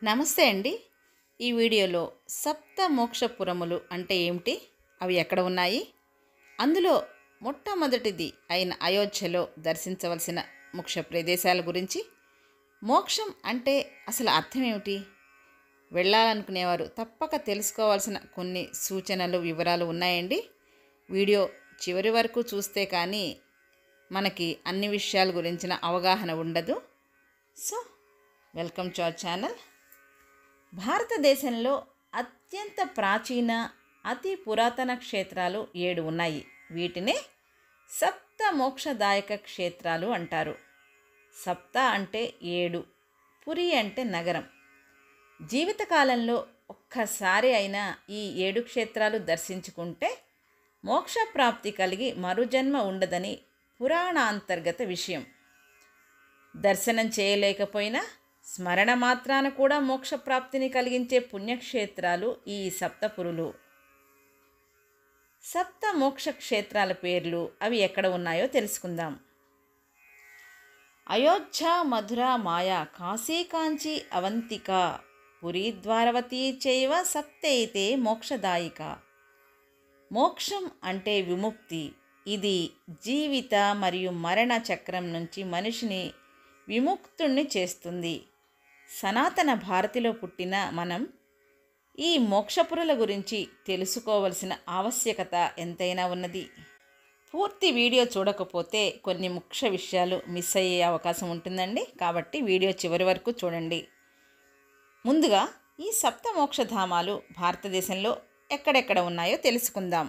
నమస్తే అండి. ఈ వీడియోలో సప్త మోక్షపురములు అంటే ఏమిటి, అవి ఎక్కడ ఉన్నాయి, అందులో మొట్టమొదటిది అయిన అయోధ్యలో దర్శించవలసిన మోక్ష ప్రదేశాల గురించి, మోక్షం అంటే అసలు అర్థం ఏమిటి, వెళ్ళాలనుకునేవారు తప్పక తెలుసుకోవాల్సిన కొన్ని సూచనలు వివరాలు ఉన్నాయండి. వీడియో చివరి వరకు చూస్తే కానీ మనకి అన్ని విషయాల గురించిన అవగాహన ఉండదు. So welcome to our channel. భారతదేశంలో అత్యంత ప్రాచీన అతి పురాతన క్షేత్రాలు 7 ఉన్నాయి. వీటినే సప్త మోక్షదాయక క్షేత్రాలు అంటారు. సప్త అంటే 7, పురి అంటే నగరం. జీవితకాలంలో ఒక్కసారి అయినా ఈ 7 క్షేత్రాలు దర్శించుకుంటే మోక్షప్రాప్తి కలిగి మరుజన్మ ఉండదని పురాణాంతర్గత విషయం. దర్శనం చేయలేకపోయినా స్మరణ మాత్రాన కూడా మోక్షప్రాప్తిని కలిగించే పుణ్యక్షేత్రాలు ఈ సప్తపురులు. సప్త మోక్ష క్షేత్రాల పేర్లు, అవి ఎక్కడ ఉన్నాయో తెలుసుకుందాం. అయోధ్య, మధుర, మాయా, కాశీ, కాంచి, అవంతిక, పురి, ద్వారవతి చైవ సప్తైతే మోక్షదాయిక. మోక్షం అంటే విముక్తి. ఇది జీవిత మరియు మరణ చక్రం నుంచి మనిషిని విముక్తుణ్ణి చేస్తుంది. సనాతన భారతిలో పుట్టిన మనం ఈ మోక్షపురుల గురించి తెలుసుకోవలసిన ఆవశ్యకత ఎంతైనా ఉన్నది. పూర్తి వీడియో చూడకపోతే కొన్ని ముఖ్య విషయాలు మిస్ అయ్యే అవకాశం ఉంటుందండి. కాబట్టి వీడియో చివరి వరకు చూడండి. ముందుగా ఈ సప్త మోక్షధామాలు భారతదేశంలో ఎక్కడెక్కడ ఉన్నాయో తెలుసుకుందాం.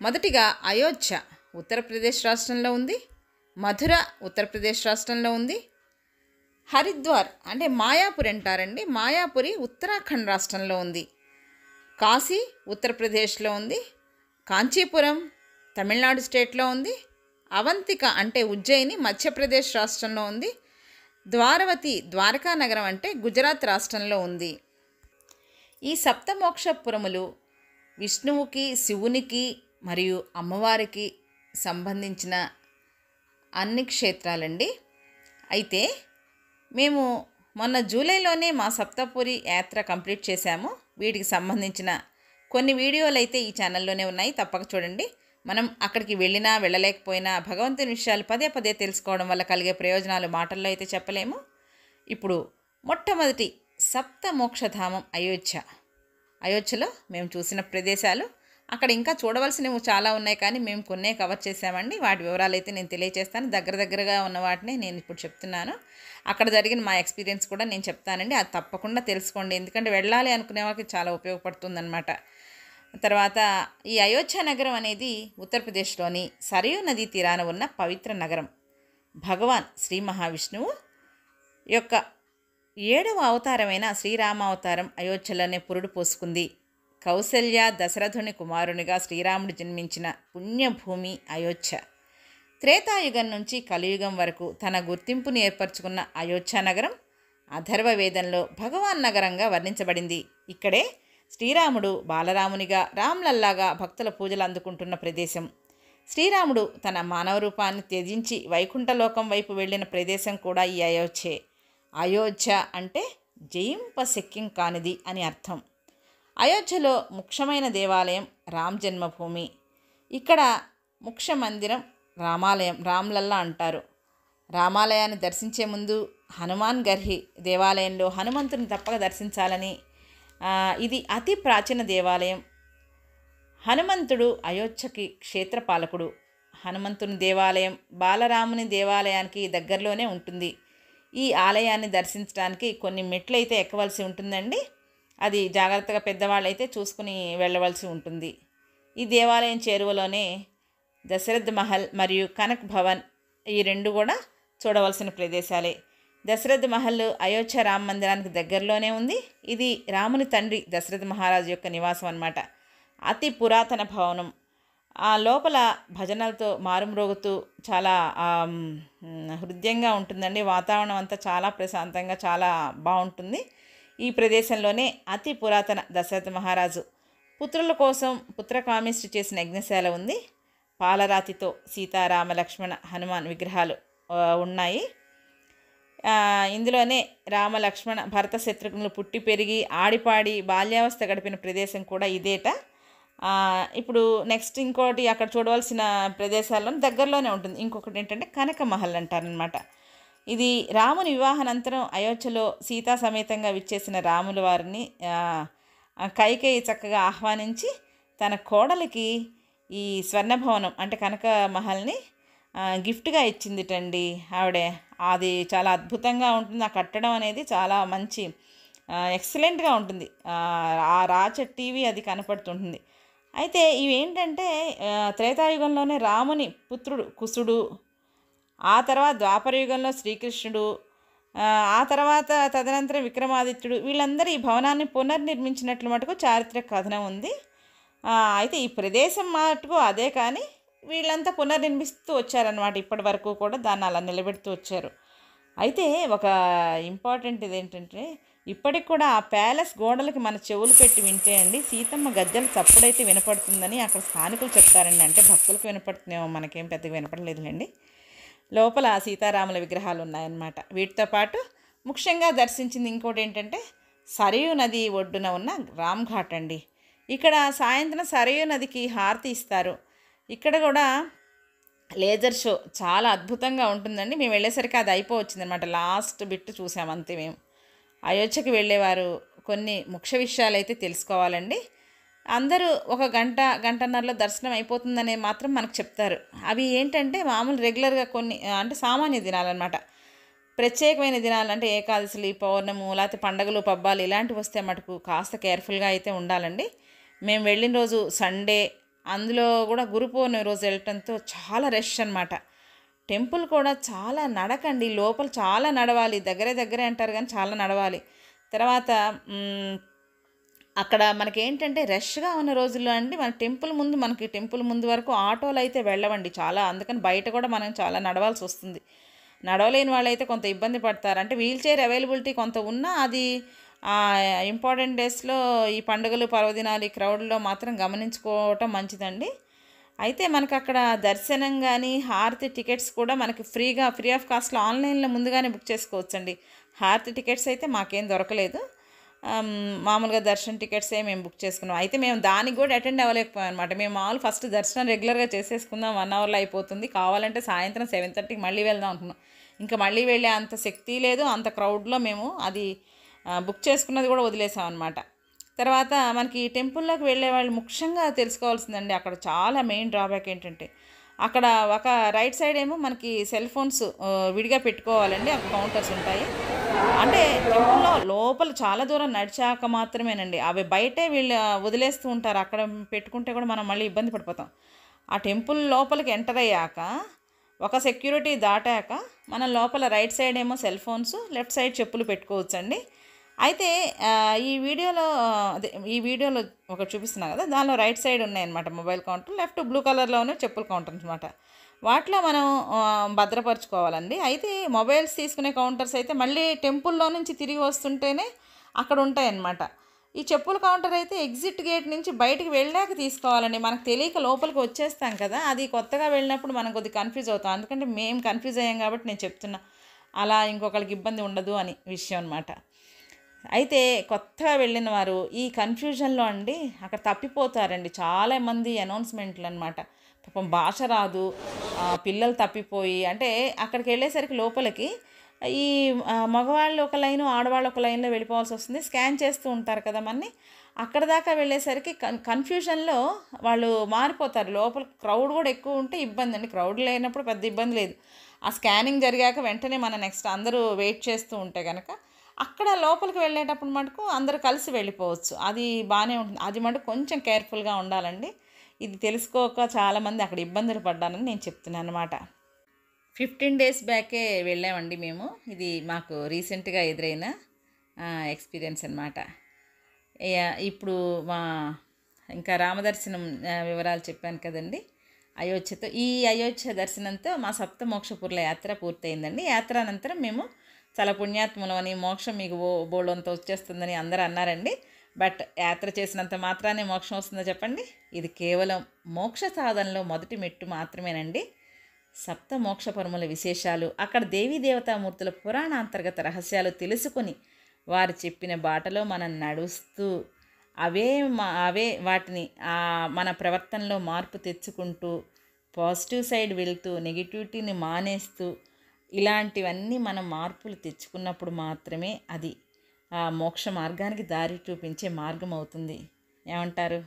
మొదటిగా అయోధ్య ఉత్తరప్రదేశ్ రాష్ట్రంలో ఉంది. మధుర ఉత్తరప్రదేశ్ రాష్ట్రంలో ఉంది. హరిద్వార్ అంటే మాయాపురి అంటారండి, మాయాపురి ఉత్తరాఖండ్ రాష్ట్రంలో ఉంది. కాశీ ఉత్తరప్రదేశ్లో ఉంది. కాంచీపురం తమిళనాడు స్టేట్లో ఉంది. అవంతిక అంటే ఉజ్జయిని మధ్యప్రదేశ్ రాష్ట్రంలో ఉంది. ద్వారవతి ద్వారకా నగరం అంటే గుజరాత్ రాష్ట్రంలో ఉంది. ఈ సప్తమోక్షపురములు విష్ణువుకి, శివునికి మరియు అమ్మవారికి సంబంధించిన అన్ని క్షేత్రాలండి. అయితే మేము మొన్న జూలైలోనే మా సప్తపురి యాత్ర కంప్లీట్ చేశాము. వీటికి సంబంధించిన కొన్ని వీడియోలు అయితే ఈ ఛానల్లోనే ఉన్నాయి, తప్పక చూడండి. మనం అక్కడికి వెళ్ళినా వెళ్ళలేకపోయినా భగవంతుని విషయాలు పదే పదే తెలుసుకోవడం వల్ల కలిగే ప్రయోజనాలు మాటల్లో అయితే చెప్పలేము. ఇప్పుడు మొట్టమొదటి సప్త మోక్షధామం అయోధ్య. అయోధ్యలో మేము చూసిన ప్రదేశాలు, అక్కడ ఇంకా చూడవలసినవి చాలా ఉన్నాయి, కానీ మేము కొన్నే కవర్ చేసామండి. వాటి వివరాలు అయితే నేను తెలియజేస్తాను. దగ్గరగా ఉన్న వాటిని నేను ఇప్పుడు చెప్తున్నాను. అక్కడ జరిగిన మా ఎక్స్పీరియన్స్ కూడా నేను చెప్తానండి. అది తప్పకుండా తెలుసుకోండి, ఎందుకంటే వెళ్ళాలి అనుకునే వాళ్ళకి చాలా ఉపయోగపడుతుందన్నమాట. తర్వాత ఈ అయోధ్య నగరం అనేది ఉత్తరప్రదేశ్లోని సరయూ నదీ తీరాన ఉన్న పవిత్ర నగరం. భగవాన్ శ్రీ మహావిష్ణువు యొక్క 7వ అవతారమైన శ్రీరామావతారం అయోధ్యలోనే పురుడు పోసుకుంది. కౌసల్య దశరథుని కుమారునిగా శ్రీరాముడు జన్మించిన పుణ్యభూమి అయోధ్య. త్రేతాయుగం నుంచి కలియుగం వరకు తన గుర్తింపుని ఏర్పరచుకున్న అయోధ్య నగరం అథర్వ వేదంలో భగవాన్ నగరంగా వర్ణించబడింది. ఇక్కడే శ్రీరాముడు బాలరామునిగా, రామ్లల్లాగా భక్తుల పూజలు అందుకుంటున్న ప్రదేశం. శ్రీరాముడు తన మానవ రూపాన్ని త్యజించి వైకుంఠలోకం వైపు వెళ్ళిన ప్రదేశం కూడా ఈ అయోధ్యే. అయోధ్య అంటే జయింపశక్యం కానిది అని అర్థం. అయోధ్యలో ముఖ్యమైన దేవాలయం రామ్ జన్మభూమి. ఇక్కడ ముఖ్య మందిరం రామాలయం, రామ్లల్లా అంటారు. రామాలయాన్ని దర్శించే ముందు హనుమాన్ గర్హి దేవాలయంలో హనుమంతుని తప్పక దర్శించాలని. ఇది అతి ప్రాచీన దేవాలయం. హనుమంతుడు అయోధ్యకి క్షేత్రపాలకుడు. హనుమంతుని దేవాలయం బాలరాముని దేవాలయానికి దగ్గరలోనే ఉంటుంది. ఈ ఆలయాన్ని దర్శించడానికి కొన్ని మెట్లయితే ఎక్కవలసి ఉంటుందండి. అది జాగ్రత్తగా పెద్దవాళ్ళు అయితే చూసుకుని వెళ్ళవలసి ఉంటుంది. ఈ దేవాలయం చేరువలోనే దశరథ్ మహల్ మరియు కనక్ భవన్, ఈ 2 కూడా చూడవలసిన ప్రదేశాలే. దశరథ్ మహల్ అయోధ్య రామ మందిరానికి దగ్గరలోనే ఉంది. ఇది రాముని తండ్రి దశరథ మహారాజు యొక్క నివాసం అన్నమాట. అతి పురాతన భవనం. ఆ లోపల భజనలతో మారుమ్రోగుతూ చాలా హృదయంగా ఉంటుందండి. వాతావరణం అంతా చాలా ప్రశాంతంగా చాలా బాగుంటుంది. ఈ ప్రదేశంలోనే అతి పురాతన దశరథ మహారాజు పుత్రుల కోసం పుత్రకామేష్టి చేసిన యజ్ఞశాల ఉంది. పాలరాతితో సీతారామ లక్ష్మణ హనుమాన్ విగ్రహాలు ఉన్నాయి. ఇందులోనే రామ లక్ష్మణ భరత శత్రుఘ్నులు పుట్టి పెరిగి ఆడిపాడి బాల్యావస్థ గడిపిన ప్రదేశం కూడా ఇదేట. ఇప్పుడు నెక్స్ట్ ఇంకోటి అక్కడ చూడవలసిన ప్రదేశాల్లో దగ్గరలోనే ఉంటుంది. ఇంకొకటి ఏంటంటే కనక మహల్ అంటారనమాట. ఇది రాముని వివాహానంతరం అయోధ్యలో సీతా సమేతంగా విచ్చేసిన రాముల వారిని కైకేయి చక్కగా ఆహ్వానించి తన కోడలికి ఈ స్వర్ణభవనం అంటే కనక మహల్ని గిఫ్ట్గా ఇచ్చిందిటండి ఆవిడే. అది చాలా అద్భుతంగా ఉంటుంది. ఆ కట్టడం అనేది చాలా మంచి ఎక్సలెంట్గా ఉంటుంది. ఆ రాచ టీవీ అది కనపడుతుంటుంది. అయితే ఇవేంటంటే త్రేతాయుగంలోనే రాముని పుత్రుడు కుశుడు, ఆ తర్వాత ద్వాపరయుగంలో శ్రీకృష్ణుడు, ఆ తర్వాత తదనంతరం విక్రమాదిత్యుడు, వీళ్ళందరూ ఈ భవనాన్ని పునర్నిర్మించినట్లు మటుకు చారిత్రక కథనం ఉంది. అయితే ఈ ప్రదేశం మటుకు అదే, కానీ వీళ్ళంతా పునర్నిర్మిస్తూ వచ్చారనమాట. ఇప్పటి వరకు కూడా దాన్ని అలా నిలబెడుతూ వచ్చారు. అయితే ఒక ఇంపార్టెంట్ ఇదేంటంటే ఇప్పటికి కూడా ఆ ప్యాలెస్ గోడలకి మన చెవులు పెట్టి వింటే అండి సీతమ్మ గజ్జల చప్పుడైతే వినపడుతుందని అక్కడ స్థానికులు చెప్తారండి. అంటే భక్తులకు వినపడుతుందేమో, మనకేం పెద్దగా వినపడలేదులేండి. లోపల సీతారాముల విగ్రహాలు ఉన్నాయన్నమాట. వీటితో పాటు ముఖ్యంగా దర్శించింది ఇంకోటి ఏంటంటే సరయూ నది ఒడ్డున ఉన్న రామ్ ఘాట్ అండి. ఇక్కడ సాయంత్రం సరయూ నదికి హారతి ఇస్తారు. ఇక్కడ కూడా లేజర్ షో చాలా అద్భుతంగా ఉంటుందండి. మేము వెళ్ళేసరికి అది అయిపోవచ్చిందనమాట. లాస్ట్ బిట్ చూసాం అంతే. మేము అయోధ్యకి వెళ్ళేవారు కొన్ని ముఖ్య విషయాలు అయితే తెలుసుకోవాలండి. అందరూ ఒక గంటన్నరలో దర్శనం అయిపోతుందనే మాత్రం మనకు చెప్తారు. అవి ఏంటంటే మామూలు రెగ్యులర్గా కొన్ని అంటే సామాన్య దినాలన్నమాట. ప్రత్యేకమైన దినాలు అంటే ఏకాదశులు, పౌర్ణము, లేకపోతే పండగలు, పబ్బాలు ఇలాంటివి వస్తే మటుకు కాస్త కేర్ఫుల్గా అయితే ఉండాలండి. మేము వెళ్ళిన రోజు సండే, అందులో కూడా గురు పౌర్ణమి రోజు వెళ్ళటంతో చాలా రష్ అనమాట. టెంపుల్ కూడా చాలా నడకండి, లోపల చాలా నడవాలి. దగ్గరే అంటారు కానీ చాలా నడవాలి. తర్వాత అక్కడ మనకేంటంటే రష్గా ఉన్న రోజుల్లో అండి మనకి టెంపుల్ ముందు వరకు ఆటోలు అయితే వెళ్ళవండి చాలా. అందుకని బయట కూడా మనం చాలా నడవాల్సి వస్తుంది. నడవలేని వాళ్ళైతే కొంత ఇబ్బంది పడతారు. అంటే వీల్ చైర్ అవైలబిలిటీ కొంత ఉన్నా అది ఇంపార్టెంట్ డేస్లో ఈ పండుగలు పర్వదినాలు ఈ క్రౌడ్లో మాత్రం గమనించుకోవటం మంచిదండి. అయితే మనకు అక్కడ దర్శనం కానీ హారతి టికెట్స్ కూడా మనకి ఫ్రీ ఆఫ్ కాస్ట్లో ఆన్లైన్లో ముందుగానే బుక్ చేసుకోవచ్చండి. హారతి టికెట్స్ అయితే మాకేం దొరకలేదు. మామూలుగా దర్శనం టికెట్సే మేము బుక్ చేసుకున్నాం. అయితే మేము దానికి కూడా అటెండ్ అవ్వలేకపోయాం అనమాట. మేము మామూలు ఫస్ట్ దర్శనం రెగ్యులర్గా చేసేసుకుందాం, 1 అవర్లో అయిపోతుంది, కావాలంటే సాయంత్రం 7:30కి మళ్ళీ వెళ్దాం అనుకున్నాం. ఇంకా మళ్ళీ వెళ్ళే అంత శక్తి లేదు. అంత క్రౌడ్లో మేము అది బుక్ చేసుకున్నది కూడా వదిలేసాం అనమాట. తర్వాత మనకి టెంపుల్లోకి వెళ్ళే వాళ్ళు ముఖ్యంగా తెలుసుకోవాల్సిందండి, అక్కడ చాలా మెయిన్ డ్రాబ్యాక్ ఏంటంటే అక్కడ ఒక రైట్ సైడ్ ఏమో మనకి సెల్ ఫోన్స్ విడిగా పెట్టుకోవాలండి. అక్కడ కౌంటర్స్ ఉంటాయి. అంటే టెంపుల్లో లోపల చాలా దూరం నడిచాక మాత్రమేనండి. అవి బయటే వీళ్ళు వదిలేస్తూ ఉంటారు. అక్కడ పెట్టుకుంటే కూడా మనం మళ్ళీ ఇబ్బంది పడిపోతాం. ఆ టెంపుల్ లోపలికి ఎంటర్ అయ్యాక ఒక సెక్యూరిటీ దాటాక మనం లోపల రైట్ సైడ్ ఏమో సెల్ ఫోన్స్, లెఫ్ట్ సైడ్ చెప్పులు పెట్టుకోవచ్చండి. అయితే ఈ వీడియోలో ఒకటి చూపిస్తున్నా కదా, దానిలో రైట్ సైడ్ ఉన్నాయన్నమాట మొబైల్ కౌంటర్, లెఫ్ట్ బ్లూ కలర్లో ఉన్న చెప్పుల కౌంటర్ అనమాట. వాటిలో మనం భద్రపరచుకోవాలండి. అయితే మొబైల్స్ తీసుకునే కౌంటర్స్ అయితే మళ్ళీ టెంపుల్లో నుంచి తిరిగి వస్తుంటేనే అక్కడ ఉంటాయన్నమాట. ఈ చెప్పుల కౌంటర్ అయితే ఎగ్జిట్ గేట్ నుంచి బయటికి వెళ్ళాక తీసుకోవాలండి. మనకు తెలియక లోపలికి వచ్చేస్తాం కదా, అది కొత్తగా వెళ్ళినప్పుడు మనం కొద్దిగా కన్ఫ్యూజ్ అవుతాం. అందుకంటే మేము కన్ఫ్యూజ్ అయ్యాం కాబట్టి నేను చెప్తున్నా, అలా ఇంకొకరికి ఇబ్బంది ఉండదు అని విషయం అనమాట. అయితే కొత్తగా వెళ్ళిన వారు ఈ కన్ఫ్యూజన్లో అండి అక్కడ తప్పిపోతారండి. చాలామంది అనౌన్స్మెంట్లు అనమాట. పాపం భాష రాదు, పిల్లలు తప్పిపోయి అంటే అక్కడికి వెళ్ళేసరికి లోపలికి ఈ మగవాళ్ళు ఒక లైను, ఆడవాళ్ళు ఒక లైన్లో వెళ్ళిపోవాల్సి వస్తుంది. స్కాన్ చేస్తూ ఉంటారు కదా మనని. అక్కడ దాకా వెళ్ళేసరికి కన్ఫ్యూజన్లో వాళ్ళు మారిపోతారు. లోపల క్రౌడ్ కూడా ఎక్కువ ఉంటే ఇబ్బంది అండి. క్రౌడ్ లేనప్పుడు పెద్ద ఇబ్బంది లేదు. ఆ స్కానింగ్ జరిగాక వెంటనే మన నెక్స్ట్ అందరూ వెయిట్ చేస్తూ ఉంటే కనుక అక్కడ లోపలికి వెళ్ళేటప్పుడు మటుకు అందరూ కలిసి వెళ్ళిపోవచ్చు. అది బాగానే ఉంటుంది. అది మటుకు కొంచెం కేర్ఫుల్గా ఉండాలండి. ఇది తెలుసుకోక చాలామంది అక్కడ ఇబ్బందులు పడ్డానని నేను చెప్తున్నాను అనమాట. 15 days బ్యాకే వెళ్ళామండి మేము. ఇది మాకు రీసెంట్గా ఎదురైన ఎక్స్పీరియన్స్ అనమాట. ఇప్పుడు ఇంకా రామదర్శనం వివరాలు చెప్పాను కదండి. ఈ అయోధ్య దర్శనంతో మా సప్తమోక్షపురుల యాత్ర పూర్తయిందండి. యాత్ర అనంతరం మేము చాలా పుణ్యాత్ములం అని, మోక్షం మీకు బోళ్ళంత వచ్చేస్తుందని అందరూ అన్నారండి. బట్ యాత్ర చేసినంత మాత్రానే మోక్షం వస్తుందో చెప్పండి? ఇది కేవలం మోక్ష సాధనలో మొదటి మెట్టు మాత్రమేనండి. సప్త మోక్షపరముల విశేషాలు, అక్కడ దేవీ దేవతామూర్తుల పురాణాంతర్గత రహస్యాలు తెలుసుకొని వారు చెప్పిన బాటలో మనం నడుస్తూ అవే వాటిని మన ప్రవర్తనలో మార్పు తెచ్చుకుంటూ పాజిటివ్ సైడ్ వెళ్తూ నెగిటివిటీని మానేస్తూ ఇలాంటివన్నీ మనం మార్పులు తెచ్చుకున్నప్పుడు మాత్రమే అది ఆ మోక్ష మార్గానికి దారి చూపించే మార్గం అవుతుంది. ఏమంటారు?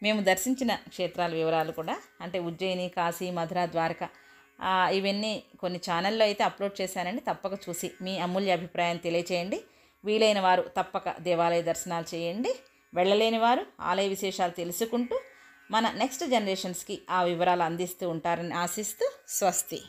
మేము దర్శించిన క్షేత్రాల వివరాలు కూడా అంటే ఉజ్జయిని, కాశీ, మధుర, ద్వారక ఇవన్నీ కొన్ని ఛానల్లో అయితే అప్లోడ్ చేశానండి. తప్పక చూసి మీ అమూల్య అభిప్రాయం తెలియచేయండి. వీలైన వారు తప్పక దేవాలయ దర్శనాలు చేయండి. వెళ్ళలేని వారు ఆలయ విశేషాలు తెలుసుకుంటూ మన నెక్స్ట్ జనరేషన్స్కి ఆ వివరాలు అందిస్తూ ఉంటారని ఆశిస్తూ స్వస్తి.